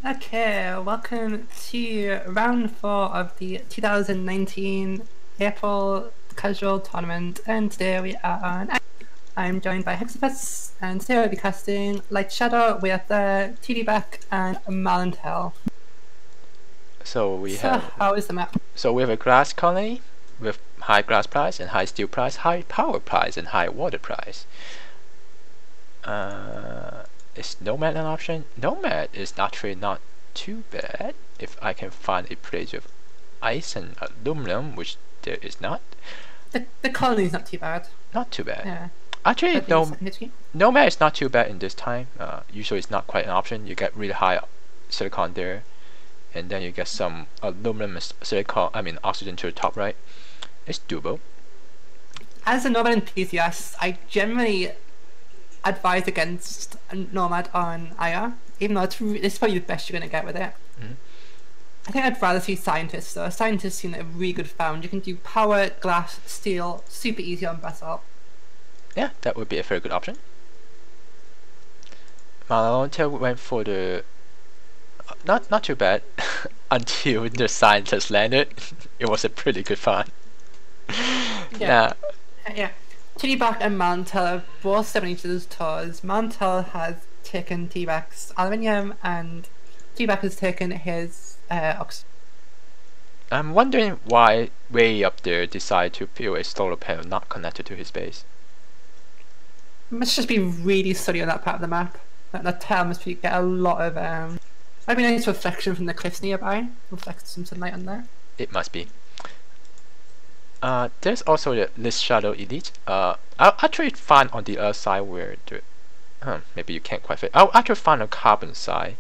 Okay, welcome to round 4 of the 2019 April Casual Tournament, and today we are on. I'm joined by Hexapus, and today we'll be casting Light Shadow with TD Back and Malentel. So how is the map? we have a glass colony with high glass price and high steel price, high power price and high water price. Is Nomad an option? Nomad is actually not too bad if I can find a place with ice and aluminum, which there is not. The colony is not too bad. Not too bad. Yeah. Actually, Nomad is not too bad in this time. Usually it's not quite an option. You get really high silicon there, and then you get some aluminum and silicon, oxygen to the top right. It's doable. As a Nomad enthusiast, I generally advise against Nomad on IR, even though it's probably the best you're going to get with it. I think I'd rather see Scientists though. Scientists seem like a really good found. You can do power, glass, steel, super easy on basalt. Yeah, that would be a very good option. Malentel went for the not too bad until the Scientist landed. It was a pretty good find. Yeah. T-Back and Mantel are both 7 each of those tours. Mantel has taken T-Back's aluminium and T-Back has taken his oxygen. I'm wondering why way up there decide to build a solar panel not connected to his base. Must just be really sunny on that part of the map. The tail must get a lot of might be nice reflection from the cliffs nearby. Reflect some sunlight on there. It must be. There's also the List Shadow Elite. I'll actually find on the other side where the maybe you can't quite fit. I'll actually find a carbon side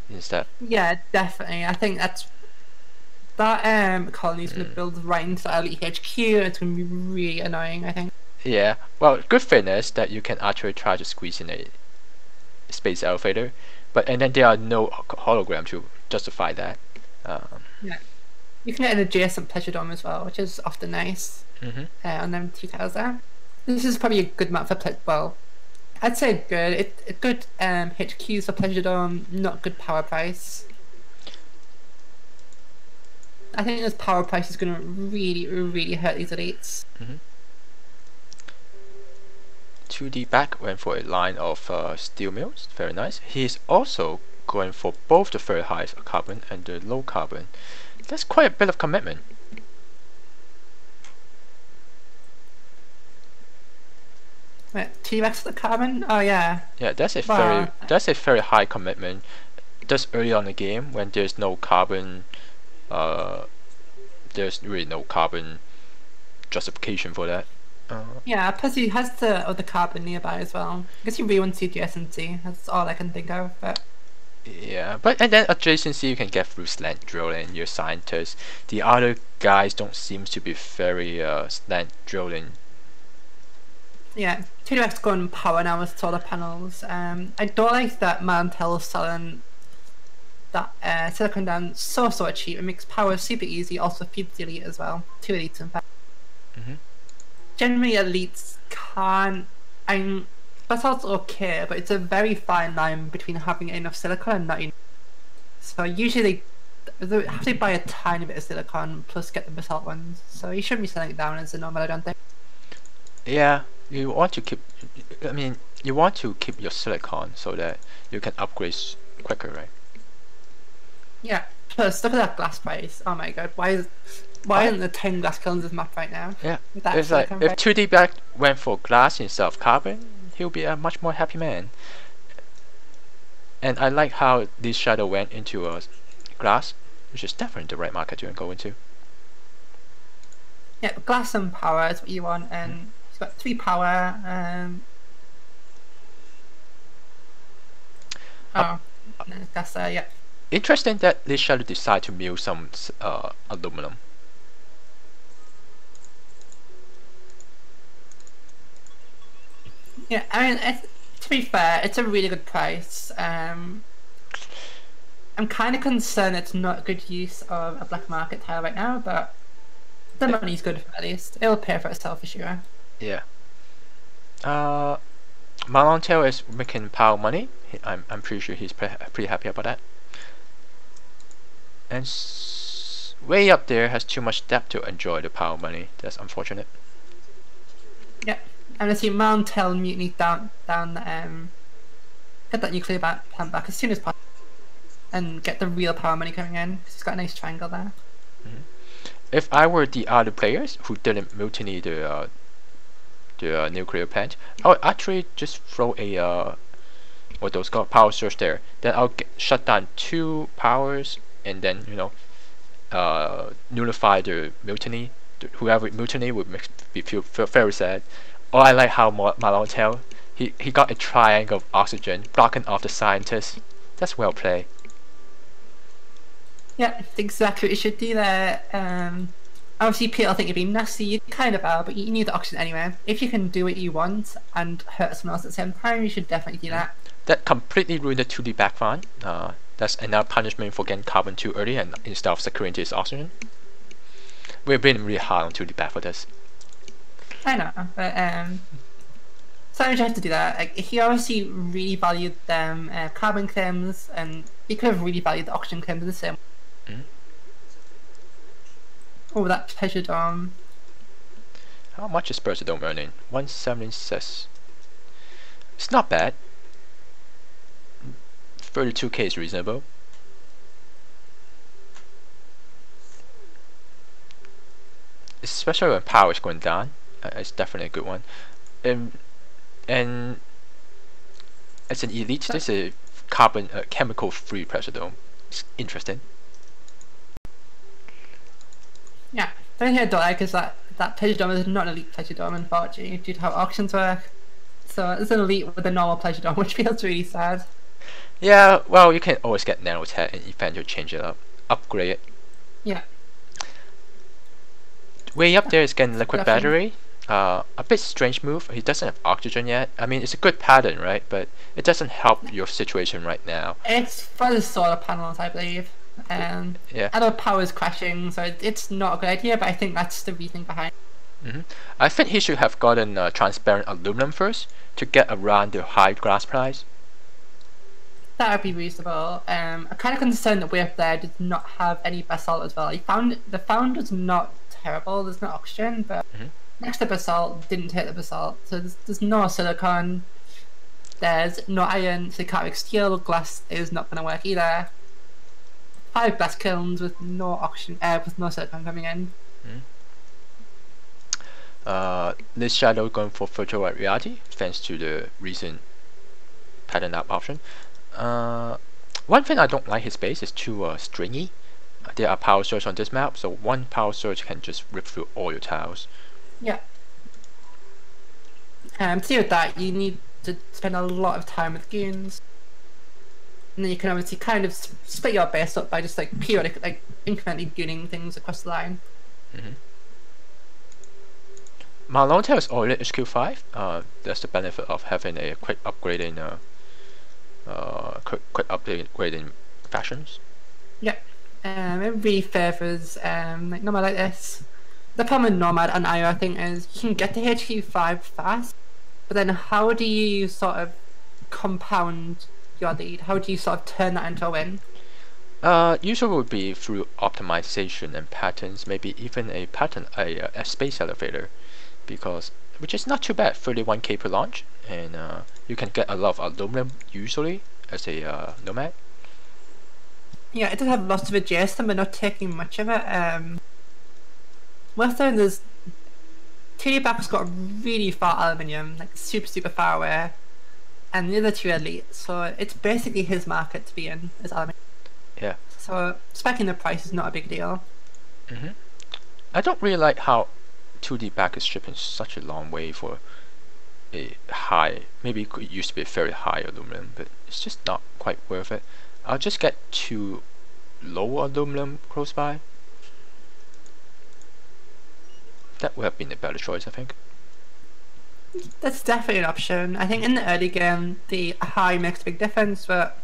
instead. Yeah, definitely. I think that colony's gonna build right into the Elite HQ. It's gonna be really annoying, I think. Yeah. Well, good thing is that you can actually try to squeeze in a space elevator, and then there are no hologram to justify that. Yeah. You can get an adjacent pleasure dome as well, which is often nice on them 2000. This is probably a good map for well, I'd say good. Good HQs for pleasure dome, not good power price. I think this power price is going to really hurt these elites. 2D back went for a line of steel mills, very nice. He's also going for both the very high carbon and the low carbon. That's quite a bit of commitment. Wait, T-Rex the carbon? Oh yeah. Yeah, that's a very high commitment. Just early on the game when there's no carbon, there's really no carbon justification for that. Yeah, plus he has the other carbon nearby as well. I guess you really want to see adjacency. That's all I can think of. But yeah, and then adjacency you can get through slant drilling. Your Scientists, the other guys don't seem to be very slant drilling. Yeah, T-Rex going power now with solar panels. I don't like that Mantel's selling that silicon down so cheap. It makes power super easy. Also feeds the elite as well. 2 elites in fact. Generally, elites can't. Basalt's okay, but it's a very fine line between having enough silicon and not enough. So usually they have to buy a tiny bit of silicon plus get the basalt ones. So you shouldn't be selling it down as a normal, I don't think. Yeah, you want to keep. You want to keep your silicon so that you can upgrade quicker, right? Yeah. Plus, look at that glass price. Oh my god, why isn't the 10 glass kilns this map right now? Yeah, it's like if 2D back went for glass instead of carbon, he'll be a much more happy man. And I like how this shadow went into a glass, which is definitely the right market to go into. Yeah, glass and power is what you want, and he's got 3 power. That's yeah. Interesting that this shadow decided to mill some aluminum. Yeah, I mean, to be fair, it's a really good price. I'm kind of concerned it's not a good use of a black market tile right now, but the money's good at least. It'll pay for itself for sure. Yeah. Malentel is making power money. I'm pretty sure he's pretty happy about that. And way up there has too much depth to enjoy the power money. That's unfortunate. Yeah, and I see Mountel Mutiny down, get that nuclear plant back as soon as possible, and get the real power money coming in, because it's got a nice triangle there. If I were the other players who didn't mutiny the nuclear plant, I would actually just throw a what those called power surge there. Then I'll shut down 2 powers, and then nullify the mutiny. Whoever mutiny would make me feel very sad. Or I like how Malontel, he got a triangle of oxygen blocking off the scientists. That's well played. Yeah, exactly what you should do there. Obviously people think you're being nasty, you kind of are, but you need the oxygen anyway. If you can do what you want and hurt someone else at the same time, you should definitely do that. That completely ruined the 2D backfire. That's another punishment for getting carbon too early and instead of securing his oxygen. We've been really hard on 2D back for this. I know, but sometimes you have to do that. Like, he obviously really valued them carbon claims, and he could have really valued the oxygen claims the same. Oh, that pleasure dome. How much is pleasure dome earning? 176. It's not bad. 32k is reasonable. Especially when power is going down, it's definitely a good one. And as an elite, this is a carbon chemical-free pleasure dome. It's interesting. Yeah, the only thing I don't like is that pleasure dome is not an elite pleasure dome, unfortunately, due to how auctions work. So it's an elite with a normal pleasure dome, which feels really sad. Yeah, well, you can always get nanotech and eventually change it up, upgrade it. Yeah. Way up there is getting liquid battery. A bit strange move. He doesn't have oxygen yet. I mean, it's a good pattern, right? But it doesn't help your situation right now. It's for the solar panels, I believe. Yeah. I know power is crashing, so it's not a good idea, but I think that's the reasoning behind it. I think he should have gotten transparent aluminum first to get around the high glass price. That would be reasonable. I'm kind of concerned that way up there did not have any basalt as well. The found was not terrible, there's no oxygen, but next to basalt didn't hit the basalt, so there's no silicon, there's no iron, so you can't make steel. Glass is not going to work either. 5 glass kilns with no oxygen, with no silicon coming in. This shadow going for virtual reality thanks to the recent pattern up option. One thing I don't like his base is too stringy. There are power surge on this map, so one power surge can just rip through all your tiles. Yeah. To deal with that, you need to spend a lot of time with goons. And then you can obviously kind of split your base up by just like periodic, like incrementally gooning things across the line. Malonta is already HQ5. That's the benefit of having a quick upgrading, quick upgrading factions. Yeah. It really favours like Nomad like this. The problem with Nomad and IO, I think, is you can get to HQ5 fast, but then how do you sort of compound your lead? How do you sort of turn that into a win? Usually would be through optimization and patterns, maybe even a space elevator, which is not too bad, 31k per launch, and you can get a lot of aluminum usually as a nomad. Yeah, it does have lots of adjacent, but not taking much of it. Western, there's 2D back's got really far aluminium, like super far away, and the other 2 elite, so it's basically his market to be in, is aluminium. Yeah. So speccing the price is not a big deal. I don't really like how 2D back is shipping such a long way for a high, maybe it used to be a very high aluminum, but it's just not quite worth it. I'll just get 2 low aluminum close by. That would have been a better choice, I think. That's definitely an option. I think in the early game, the high makes a big difference, but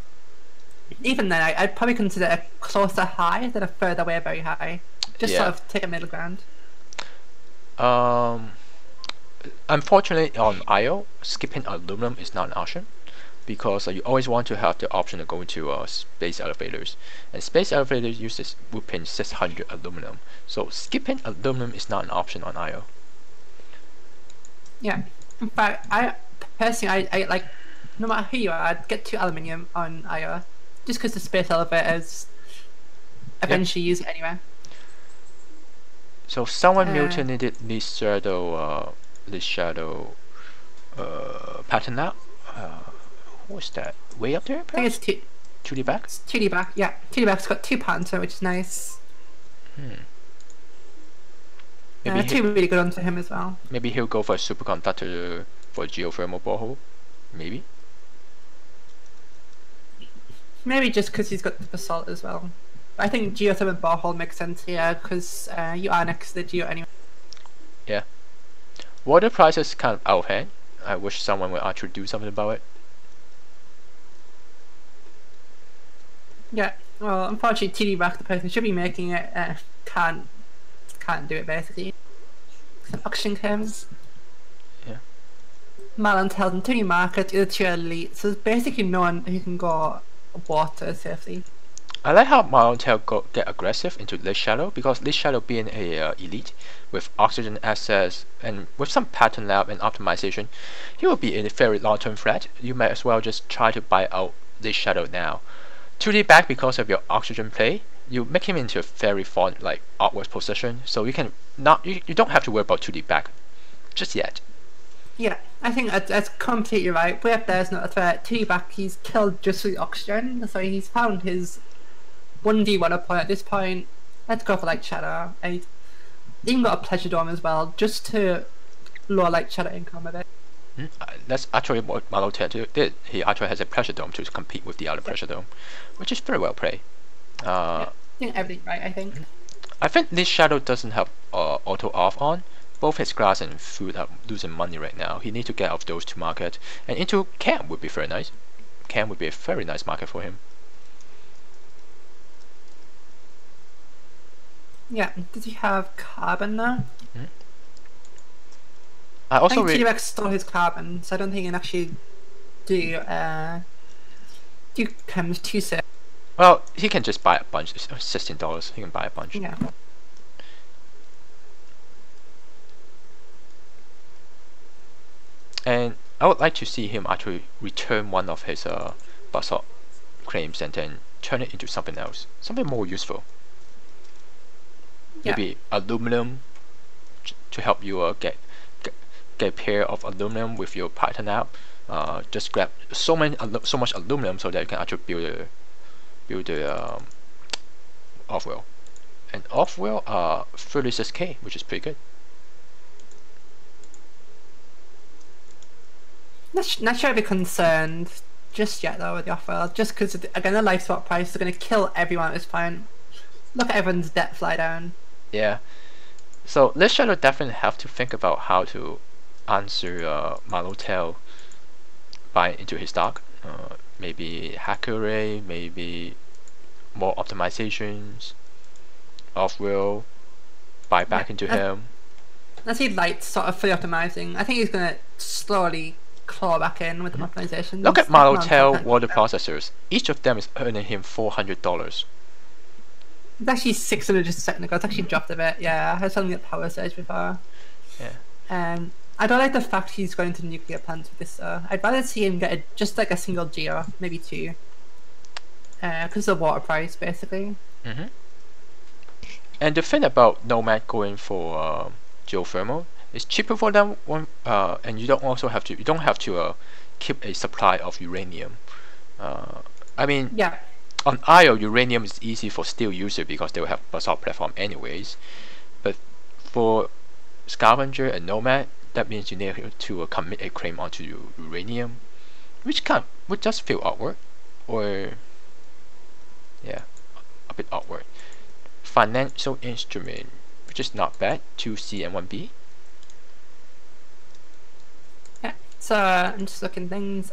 even then, I'd probably consider a closer high than a further away very high. Just sort of take a middle ground. Unfortunately, on IO, skipping aluminum is not an option. because you always want to have the option to go into space elevators, and space elevators uses whooping 600 aluminum, so skipping aluminum is not an option on IO. Yeah, in fact, I personally, I like, no matter who you are, I'd get 2 aluminium on IO, just because the space elevators eventually use it anyway. So someone mutilated this shadow pattern out. What's that? Way up there? Perhaps? I think it's 2D back? It's 2D back, yeah. 2D back's got 2 patterns, which is nice. Maybe 2 really good onto him as well. Maybe he'll go for a superconductor for a geothermal borehole. Maybe. Maybe just because he's got the basalt as well. But I think geothermal borehole makes sense here because you are next to the geo anyway. Yeah. Water prices kind of out of hand. I wish someone would actually do something about it. Yeah, well, unfortunately, TD back, the person who should be making it, can't do it basically. Some auction terms. Yeah. Marlon tells him to market the 2 elite, so there's basically no one who can go water safely. I like how Marlon get aggressive into Lich Shadow, because Lich Shadow being a elite with oxygen access and with some pattern lab and optimization, he will be a very long-term threat. You might as well just try to buy out Lich Shadow now. 2D back, because of your oxygen play, you make him into a very fun, like, awkward position, so you can you don't have to worry about 2D back just yet. Yeah, I think that's completely right. Way up there is not a threat. 2D back, he's killed just with oxygen, so he's found his 1v1 point at this point. Let's go for Light Shadow. And he's even got a Pleasure Dome as well, just to lower Light Shadow income a bit. That's actually what Maloteo did. He actually has a Pressure Dome to compete with the other Pressure Dome, which is very well played. I think everything right, I think. I think this Shadow doesn't have auto off on. Both his grass and food are losing money right now. He needs to get off those 2 markets, and into camp would be very nice. Camp would be a very nice market for him. Yeah, does he have carbon now? I also think T-Rex stole his carbon, so I don't think he can actually do chems too soon. Well, he can just buy a bunch. It's $16. He can buy a bunch. Yeah. And I would like to see him actually return one of his basalt claims and then turn it into something else, something more useful. Yeah. Maybe aluminum to help you get a pair of aluminum with your Python app. Just grab so much aluminum so that you can actually build the off-wheel. And off-wheel 36k, which is pretty good. Not sure I'd be concerned just yet though with the off-wheel, just because again the life swap price are going to kill everyone at this point. Look at everyone's debt fly down. Yeah. So Lich Shadow definitely have to think about how to answer Malotel buying into his stock. Maybe hacker array, maybe more optimizations, off-wheel, buy back into him. I see Light's sort of fully optimizing. I think he's going to slowly claw back in with the optimizations. Look at Malotel water processors. Each of them is earning him $400. It's actually 600 just a second ago. It's actually dropped a bit. Yeah, I was telling you that power surge before. Yeah. I don't like the fact he's going to nuclear plants with this. I'd rather see him get just like a single geo, maybe 2. Because of the water price, basically. And the thing about Nomad going for geothermal, it's cheaper for them. And you don't have to keep a supply of uranium. I mean, yeah. On IO, uranium is easy for steel user because they will have basalt platform anyways. But for Scavenger and Nomad, that means you need to commit a claim onto uranium, which would just feel awkward, or yeah, a bit awkward. Financial instrument, which is not bad, 2C and 1B. Yeah, so I'm just looking things.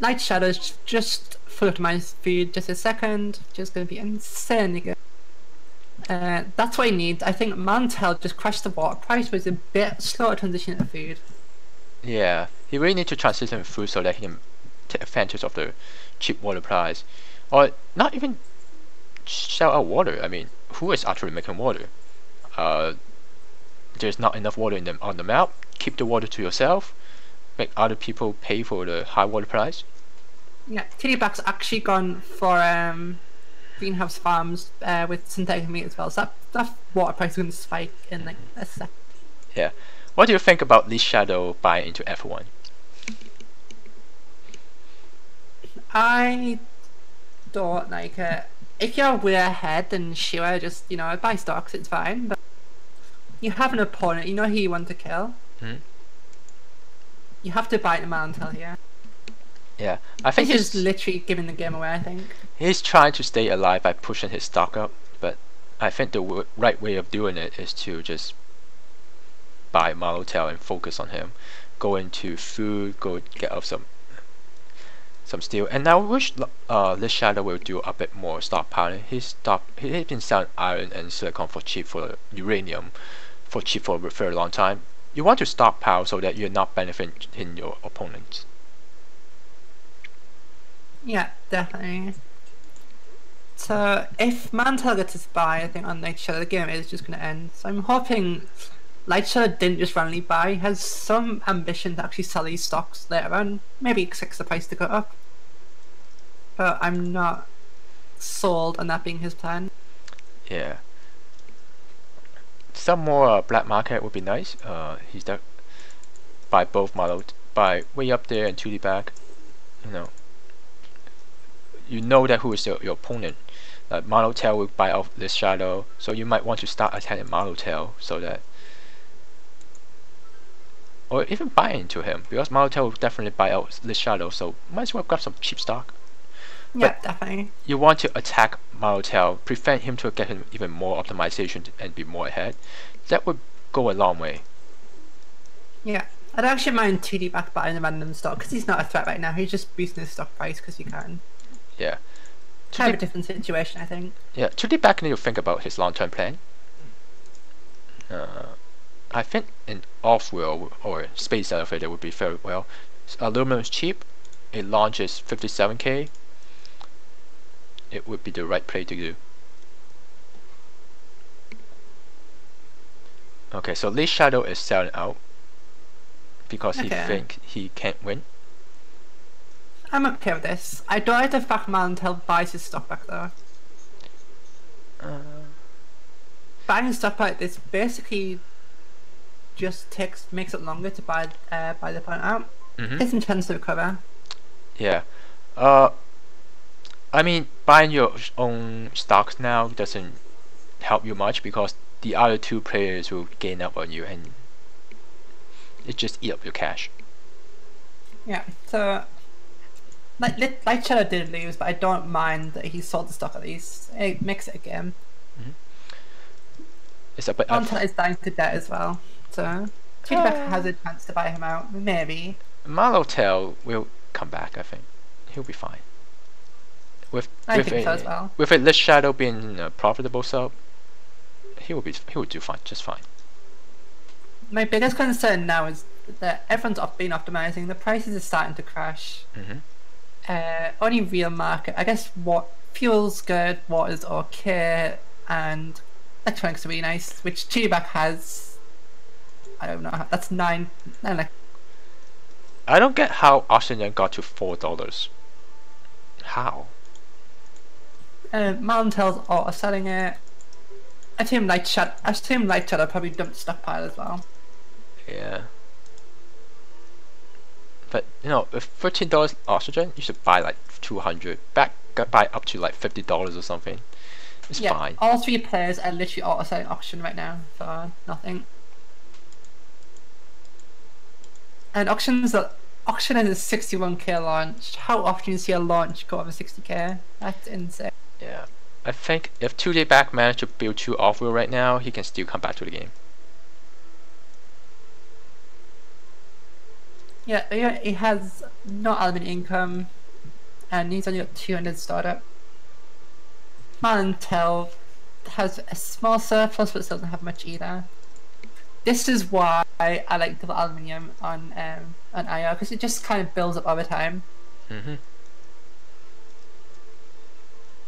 Light Shadows just full optimized food just a second, just going to be insanely good. That's what he needs. I think Mantel just crashed the water price, was a bit slow to transition to food. Yeah, he really needs to transition food so that he can take advantage of the cheap water price, or not even sell out water. I mean, who is actually making water? There's not enough water on the map. Keep the water to yourself. Make other people pay for the high water price. Yeah, TD-Back's actually gone for greenhouse farms with synthetic meat as well. So that water price is going to spike in like a sec. Yeah. What do you think about Lee Shadow buying into F1? I don't like it. If you're way ahead, then sure, just buy stocks. It's fine. But you have an opponent. You know who you want to kill. You have to bite the man until here. Yeah, I think he's literally giving the game away. I think he's trying to stay alive by pushing his stock up, but I think the right way of doing it is to just buy Malotel and focus on him. Go into food, go get up some steel, and I wish this Shadow will do a bit more stockpiling. He's been selling iron and silicon for cheap, for uranium for cheap for a very long time. You want to stockpile so that you're not benefiting your opponents. Yeah, definitely. So if Mantel gets his buy, I think on Light Shadow, the game is just going to end. So I'm hoping Light Shadow didn't just randomly buy. He has some ambition to actually sell these stocks later on. Maybe expects the price to go up. But I'm not sold on that being his plan. Yeah. Some more black market would be nice. He's that buy both models, buy way up there and 2D back. You know that who is your opponent. Monotail will buy out this Shadow, so you might want to start attacking Monotail so that, or even buy into him, because Monotail will definitely buy out this Shadow, so might as well grab some cheap stock. Yeah, definitely. You want to attack Monotail, prevent him to get him even more optimization and be more ahead. That would go a long way. Yeah, I don't actually mind 2D back buying a random stock because he's not a threat right now. He's just boosting his stock price because he can. Yeah. Kind of a different situation, I think. Yeah, 2D back need to think about his long-term plan. I think in off-world or space elevator would be very well. Aluminum is cheap. It launches 57k. It would be the right play to do. Okay, so Lee Shadow is selling out because he think he can't win. I'm okay with this. I don't like the fact Mantel buys his stock back though. Buying stuff like this basically just makes it longer to buy the opponent out. Gives him a chance to recover. Yeah. I mean, buying your own stocks now doesn't help you much because the other two players will gain up on you and it just eat up your cash. Yeah, so Light Shadow did lose, but I don't mind that he sold the stock at least. It makes it a game. Mantel is dying to debt as well, so Feedback has a chance to buy him out, maybe. Malotel will come back, I think. He'll be fine. I think so as well. With a Lich Shadow being a profitable sub, he will do fine, just fine. My biggest concern now is that everyone's been optimizing. The prices are starting to crash. Only real market. I guess what fuel's good, what is okay, and electronics are really nice. Which Feedback has. I don't know. That's 9. I don't get how Oxygen got to $4. How? Mountail's auto selling it. I assume Light Shadow probably dumped stockpile as well. Yeah. But with $13 Oxygen, you should buy like 200. Buy up to like $50 or something. It's fine. All 3 players are literally auto selling Oxygen right now for nothing. And Auction has a 61k launch. How often do you see a launch go over 60k? That's insane. Yeah, I think if 2D back managed to build 2 off-wheel right now, he can still come back to the game. Yeah, he has no element income, and he's only got 200 startup. Mantel has a small surplus, but still doesn't have much either. This is why I like double aluminium on IR, because it just kind of builds up over time.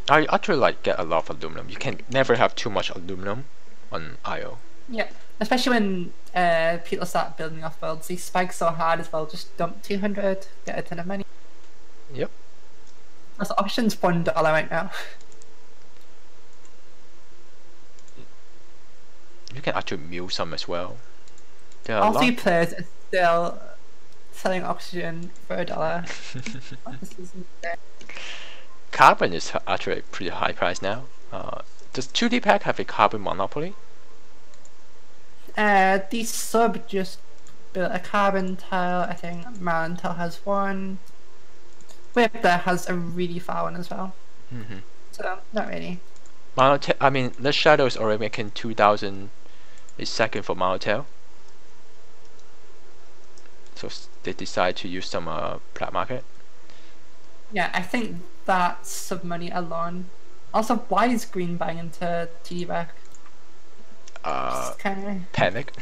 I actually like get a lot of aluminum. You can never have too much aluminum on IO. Yeah, especially when people start building off worlds, these spikes so hard as well. Just dump 200, get a ton of money. Yep. That's options $1 right now. You can actually mill some as well. There are All 3 players are still selling oxygen for $1. This is insane. Carbon is actually a pretty high price now. Does 2D pack have a carbon monopoly? The sub just built a carbon tile. I think Marantel has one. Whip there has a really far one as well. So not really. I mean, the Shadow is already making 2,000 a second for Monotail. So they decide to use some black market. Yeah, I think that's sub money alone. Also, why is Green buying into TD back? Panic.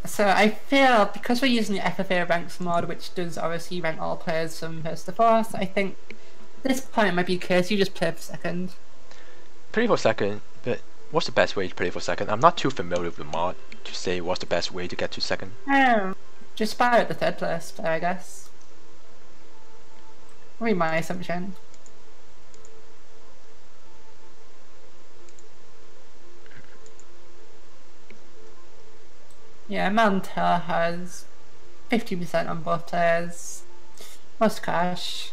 So I feel because we're using the FFA ranks mod, which does obviously rank all players from first to fourth, I think this point might be the case you just play for second. Play for second, but what's the best way to play for second? I'm not too familiar with the mod to say what's the best way to get to second. Just buy at the third place player, I guess. Would be my assumption. Yeah, Mantel has 50% on both players. Most cash.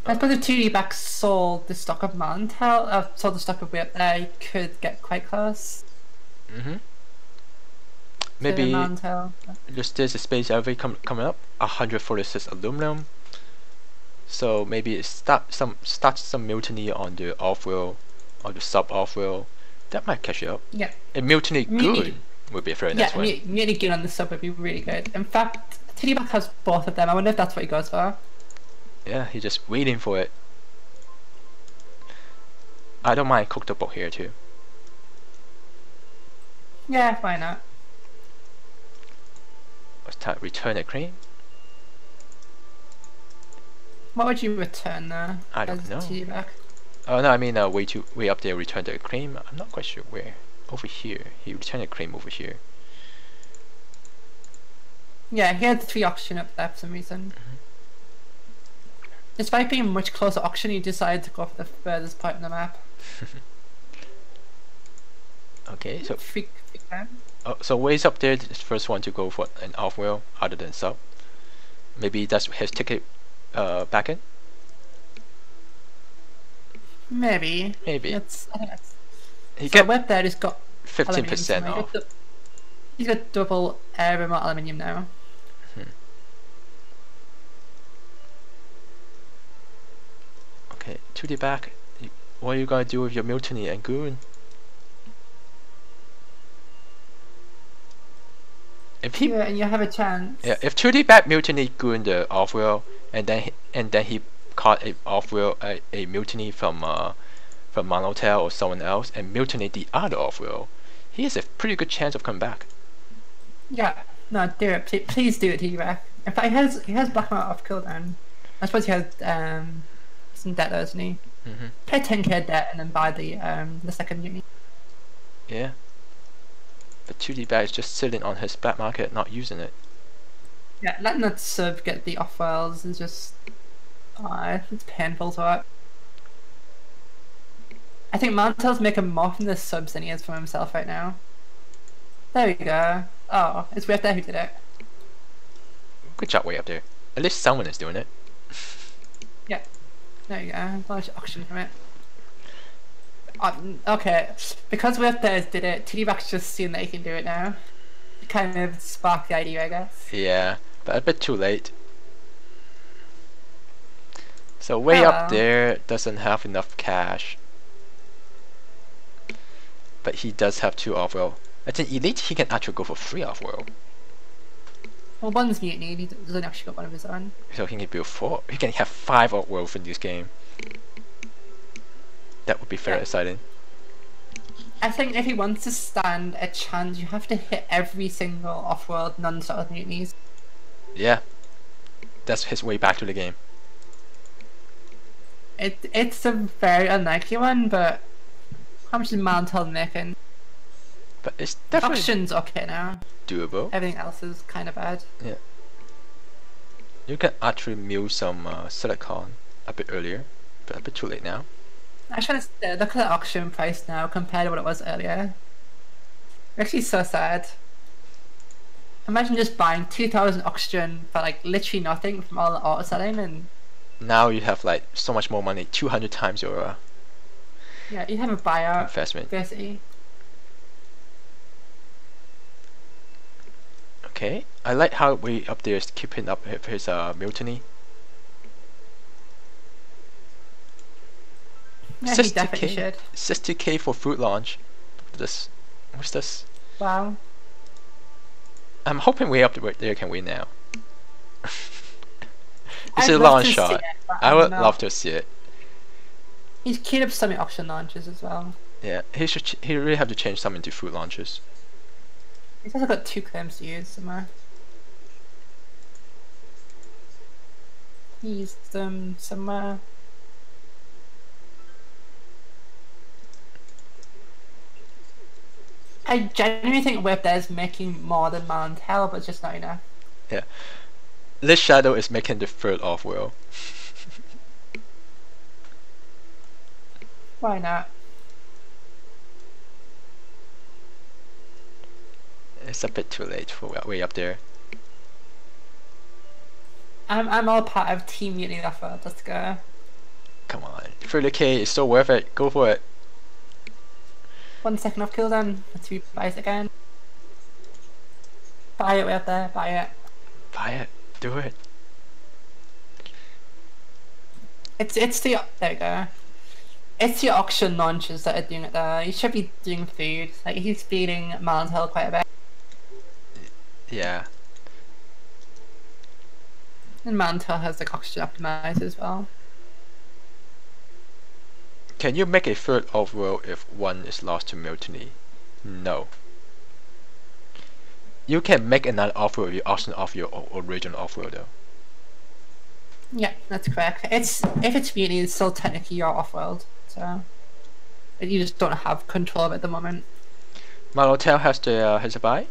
I suppose if 2D back sold the stock of Mantel, sold the stock of Whip, they could get quite close. Maybe just there's a space every coming up. 146 aluminum. So maybe it starts some mutiny on the off wheel or the sub off wheel. That might catch you up. Yeah. A mutiny good would be a very nice one. Yeah, mutiny good on the sub would be really good. In fact, TD back has both of them. I wonder if that's what he goes for. Yeah, he's just waiting for it. I don't mind cook the book here too. Yeah, why not? Let's type return a cream. What would you return there? I don't know. TD back? Oh no, I mean way up there return the cream. I'm not quite sure where. Over here. He returned a cream over here. Yeah, he had 3 oxygen up there for some reason. Despite being much closer auction, he decided to go for the furthest point on the map. Okay, so Freak so Wade's up there, the first one to go for an off wheel other than sub. Maybe that's his ticket back in? Maybe. Maybe. I think that's... He so get Web there has got 15% off. He's got double air remote aluminium now. Okay, 2D back. What are you gonna do with your mutiny and goon? If he and you have a chance. Yeah, if 2D back mutiny goon the off wheel and then he caught a off wheel a mutiny from Monotail or someone else and mutiny the other off wheel, he has a pretty good chance of coming back. Yeah, no, do it. Please do it, T-Back. In fact, he has black amount off cooldown. I suppose he has some debt though, doesn't he? Pay 10k debt and then buy the second unit. Yeah. But 2D back is just sitting on his black market, not using it. Yeah, letting that sub get the off wells is just it's painful to watch. I think Mantel's making more from the subs than he is from himself right now. There we go. Oh, it's way up there who did it. Good job way up there. At least someone is doing it. Yeah. There you go. Large auction from it. Okay, because way up there did it, TD-Back's just seen that he can do it now. Kind of sparked the idea, I guess. Yeah, but a bit too late. So way up there doesn't have enough cash. But he does have 2 off-world. I think Elite he can actually go for 3 off-world. Well, one's mutiny, he doesn't actually got one of his own. So he can build 4. He can have 5 off-world in this game. That would be very exciting. I think if he wants to stand a chance, you have to hit every single off-world non-stop mutinies. Yeah, that's his way back to the game. It's a very unlikely one, but how much is Mantel making? But it's definitely Auction's okay now. doable. Everything else is kind of bad. Yeah. You can actually mill some silicon a bit earlier, but a bit too late now. Actually, look at the auction price now compared to what it was earlier. Actually, so sad. Imagine just buying 2,000 oxygen for like literally nothing from all the auto selling, and now you have like so much more money, 200 times your yeah, you have a buyout investment. basically. Okay, I like how we up there is keeping up with his mutiny. Yeah, he definitely should. 60k for fruit launch. What's this? Wow. I'm hoping way up there can win now. It's a long shot. I would love to see it. He's keyed up some auction launches as well. Yeah, he really have to change some into fruit launches. He's also got 2 claims to use somewhere. He used them somewhere. I genuinely think Whip there is making more than Mantel, but it's just not enough. Yeah. This Shadow is making the third off-world. Why not? It's a bit too late for way up there. I'm all part of Team Mutiny offer. Let's go. Come on, 30k is so worth it. Go for it. 1 second off cooldown. Let's rebuy it again. Buy it way up there. Buy it. Buy it. Do it. It's the there we go. It's the auction launches that are doing it there. He should be doing food. Like he's feeding Mantel quite a bit. Yeah. And Mantel has like oxygen optimized as well. Can you make a third off-world if one is lost to mutiny? No. You can make another off-world if you auction off your original off-world though. Yeah, that's correct. If it's mutiny, it's still technically your off-world, so you just don't have control of it at the moment. My hotel has a buy.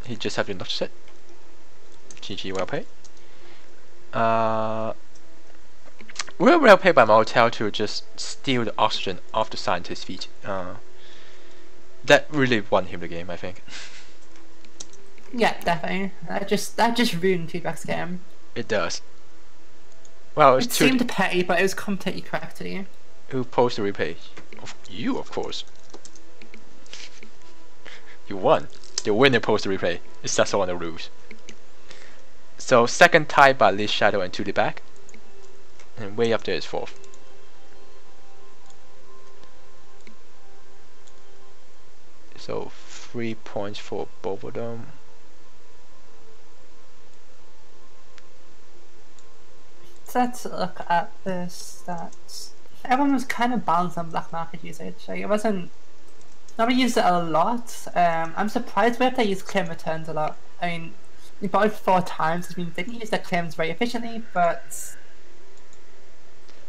He just have to notice it. GG, well paid. We're well paid by my hotel to just steal the oxygen off the scientist's feet. That really won him the game, I think. Yeah, definitely. That just ruined Feedback's game. It does. Well, it seemed petty, but it was completely correct to you. Who posted the replay? You, of course. You won. The winner posted the replay. It's just one of the rules. So second tied by Lee Shadow and 2D back. And way up there is fourth. So 3 points for both of them. So let's look at the stats. Everyone was kind of balanced on black market usage. Like it wasn't. Nobody used it a lot. I'm surprised we have to use claim returns a lot. I mean, we bought it 4 times. I mean, they didn't use their claims very efficiently, but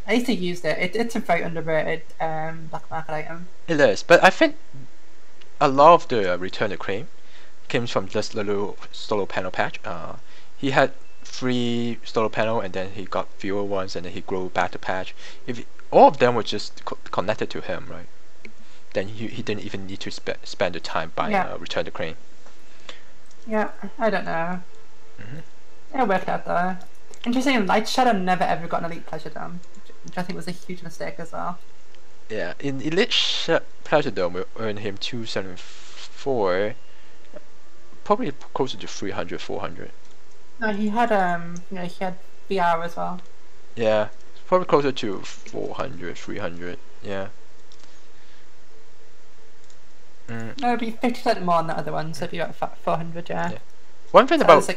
at least they used it. It's a very underrated black market item. It is, but I think a lot of the return to claim came from just little solar panel patch. He had 3 solar panel, and then he got fewer ones, and then he grew back the patch. If all of them were just connected to him, right? Then he didn't even need to spend the time buying return to claim. Yeah, I don't know. It worked out though. Interesting, Light Shadow never ever got an Elite Pleasure Dome, which I think was a huge mistake as well. Yeah, in Elite Pleasure Dome, we earned him 274, probably closer to 300, 400. No, he had he had VR as well. Yeah, probably closer to 400, 300. Yeah. No, it'd be 50% more than the other one, so if you got 400, yeah. One thing about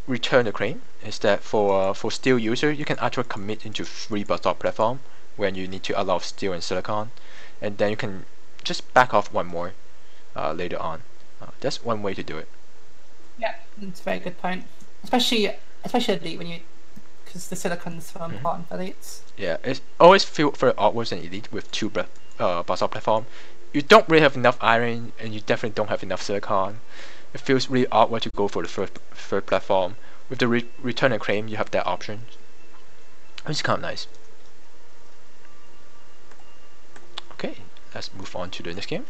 return to claim is that for steel user, you can actually commit into 3 bus stop platform when you need to allow steel and silicon, and then you can just back off one more later on. That's one way to do it. Yeah, that's a very good point. Especially elite when you, because the silicon's so important for elites. Yeah, it always feel very awkward in elite with two basalt platform. You don't really have enough iron, and you definitely don't have enough silicon. It feels really awkward to go for the third platform. With the return and claim, you have that option. It's kind of nice. Okay, let's move on to the next game.